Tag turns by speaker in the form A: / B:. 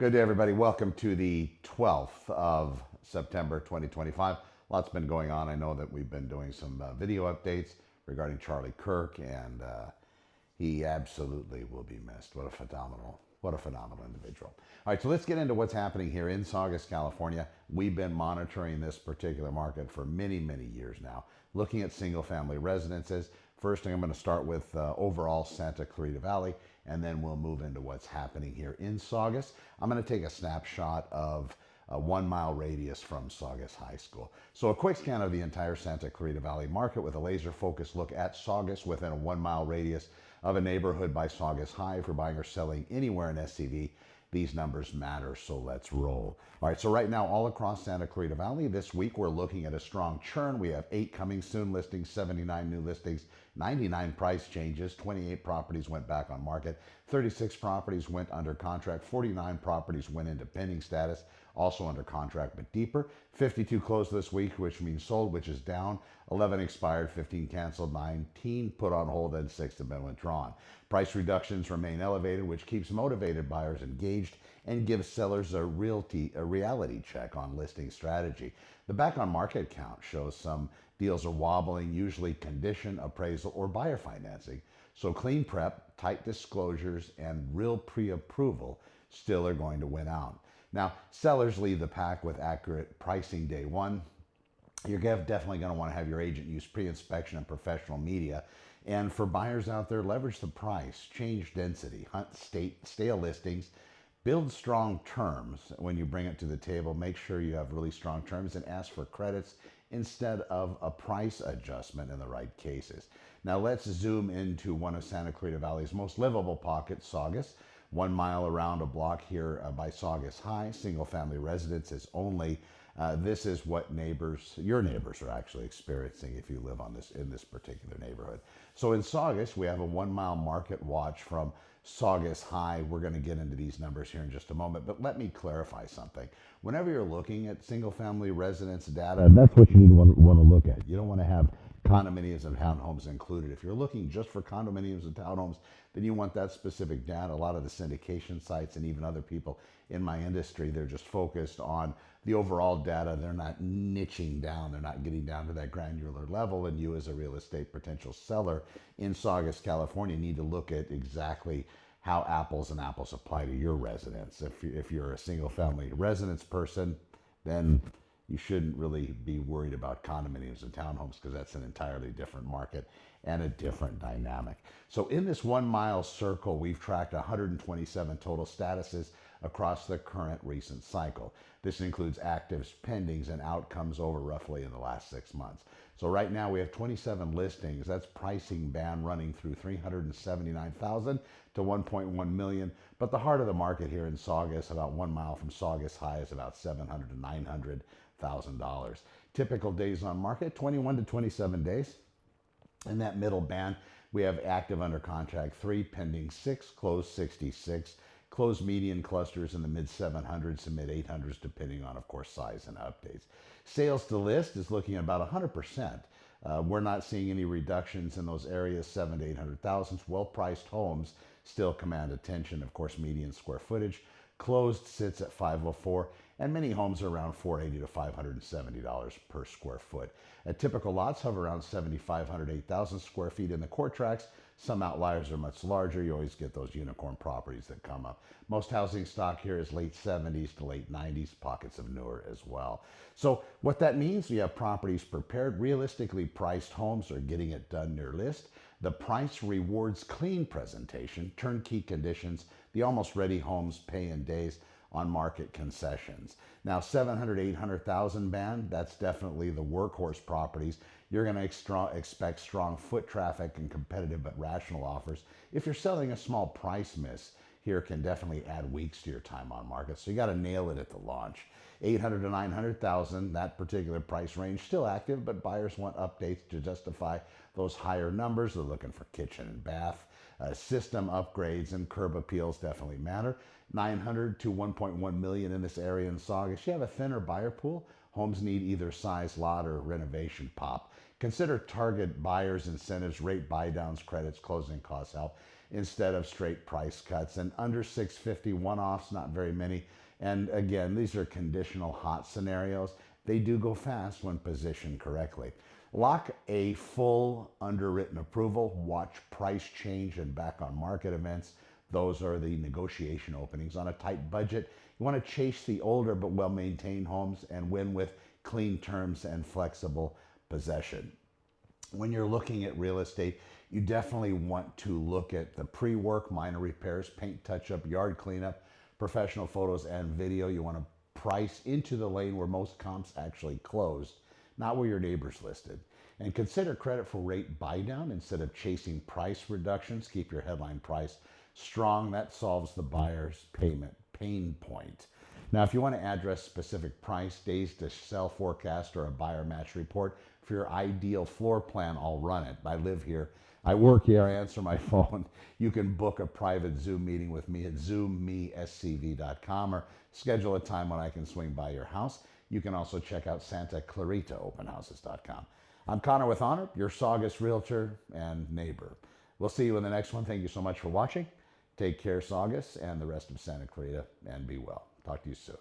A: Good day, everybody. Welcome to the 12th of September 2025. Lots been going on. I know that we've been doing some video updates regarding Charlie Kirk, and he absolutely will be missed. What a phenomenal individual. All right, so let's get into what's happening here in Saugus, California. We've been monitoring this particular market for many, many years now, looking at single-family residences. First thing I'm going to start with overall Santa Clarita Valley, and then we'll move into what's happening here in Saugus. I'm going to take a snapshot of a 1 mile radius from Saugus High School. So a quick scan of the entire Santa Clarita Valley market with a laser focused look at Saugus within a 1 mile radius of a neighborhood by Saugus High. If you're buying or selling anywhere in SCV, these numbers matter, so let's roll. All right, so right now, all across Santa Clarita Valley, this week we're looking at a strong churn. We have 8 coming soon listings, 79 new listings, 99 price changes, 28 properties went back on market, 36 properties went under contract, 49 properties went into pending status, also under contract but deeper. 52 closed this week, which means sold, which is down. 11 expired, 15 canceled, 19 put on hold, and 6 have been withdrawn. Price reductions remain elevated, which keeps motivated buyers engaged and gives sellers a reality check on listing strategy. The back on market count shows some deals are wobbling, usually condition, appraisal, or buyer financing. So clean prep, tight disclosures, and real pre-approval still are going to win out. Now, sellers lead the pack with accurate pricing day one. You're definitely going to want to have your agent use pre-inspection and professional media. And for buyers out there, leverage the price, change density, hunt stale listings, build strong terms when you bring it to the table. Make sure you have really strong terms and ask for credits instead of a price adjustment in the right cases. Now let's zoom into one of Santa Clarita Valley's most livable pockets, Saugus. 1 mile around a block here by Saugus High. Single family residences only. This is what your neighbors are actually experiencing if you live in this particular neighborhood. So in Saugus, we have a 1 mile market watch from Saugus High. We're going to get into these numbers here in just a moment, but let me clarify something. Whenever you're looking at single family residence data, that's what you need to want to look at. You don't want to have condominiums and townhomes included. If you're looking just for condominiums and townhomes, then you want that specific data. A lot of the syndication sites and even other people in my industry, they're just focused on the overall data. They're not niching down. They're not getting down to that granular level. And you as a real estate potential seller in Saugus, California, need to look at exactly how apples and apples apply to your residence. If you're a single family residence person, then you shouldn't really be worried about condominiums and townhomes because that's an entirely different market and a different dynamic. So in this 1 mile circle, we've tracked 127 total statuses across the current recent cycle. This includes actives, pendings, and outcomes over roughly in the last 6 months. So right now we have 27 listings. That's pricing band running through $379,000 to $1.1 million. But the heart of the market here in Saugus, about 1 mile from Saugus High, is about $700,000 to $900,000. Typical days on market, 21 to 27 days. In that middle band, we have active under contract 3, pending 6, closed 66. Closed median clusters in the mid 700s to mid 800s, depending on, of course, size and updates. Sales to list is looking at about 100%. We're not seeing any reductions in those areas, 7 to 800,000. Well-priced homes still command attention. Of course, median square footage. Closed sits at 504, and many homes are around $480 to $570 per square foot. Typical lots hover around 7,500, 8,000 square feet in the core tracts. Some outliers are much larger. You always get those unicorn properties that come up. Most housing stock here is late 70s to late 90s, pockets of newer as well. So what that means, we have properties prepared. Realistically priced homes are getting it done near list. The price rewards clean presentation, turnkey conditions, the almost ready homes pay in days, on market concessions. Now 700, 800,000 band, that's definitely the workhorse properties. You're going to expect strong foot traffic and competitive but rational offers. If you're selling a small price miss, here can definitely add weeks to your time on market. So you got to nail it at the launch. 800 to 900,000, that particular price range still active, but buyers want updates to justify those higher numbers. They're looking for kitchen and bath. System upgrades and curb appeals definitely matter. 900 to 1.1 million in this area in Saugus. You have a thinner buyer pool. Homes need either size lot or renovation pop. Consider target buyers, incentives, rate buy downs, credits, closing costs help. instead of straight price cuts. And under 650 one-offs, not very many. And again, these are conditional hot scenarios. They do go fast when positioned correctly. Lock a full underwritten approval, watch price change and back on market events. Those are the negotiation openings. On a tight budget, you want to chase the older but well-maintained homes and win with clean terms and flexible possession. When you're looking at real estate, you definitely want to look at the pre-work, minor repairs, paint touch-up, yard cleanup, professional photos and video. You want to price into the lane where most comps actually closed, not where your neighbors listed. And consider credit for rate buy down instead of chasing price reductions. Keep your headline price strong. That solves the buyer's payment pain point. Now, if you want to address specific price, days to sell forecast, or a buyer match report for your ideal floor plan, I'll run it. I live here. I work here. I answer my phone. You can book a private Zoom meeting with me at zoommescv.com or schedule a time when I can swing by your house. You can also check out Santa Clarita openhouses.com. I'm Connor with Honor, your Saugus Realtor and neighbor. We'll see you in the next one. Thank you so much for watching. Take care, Saugus and the rest of Santa Clarita, and be well. Talk to you soon.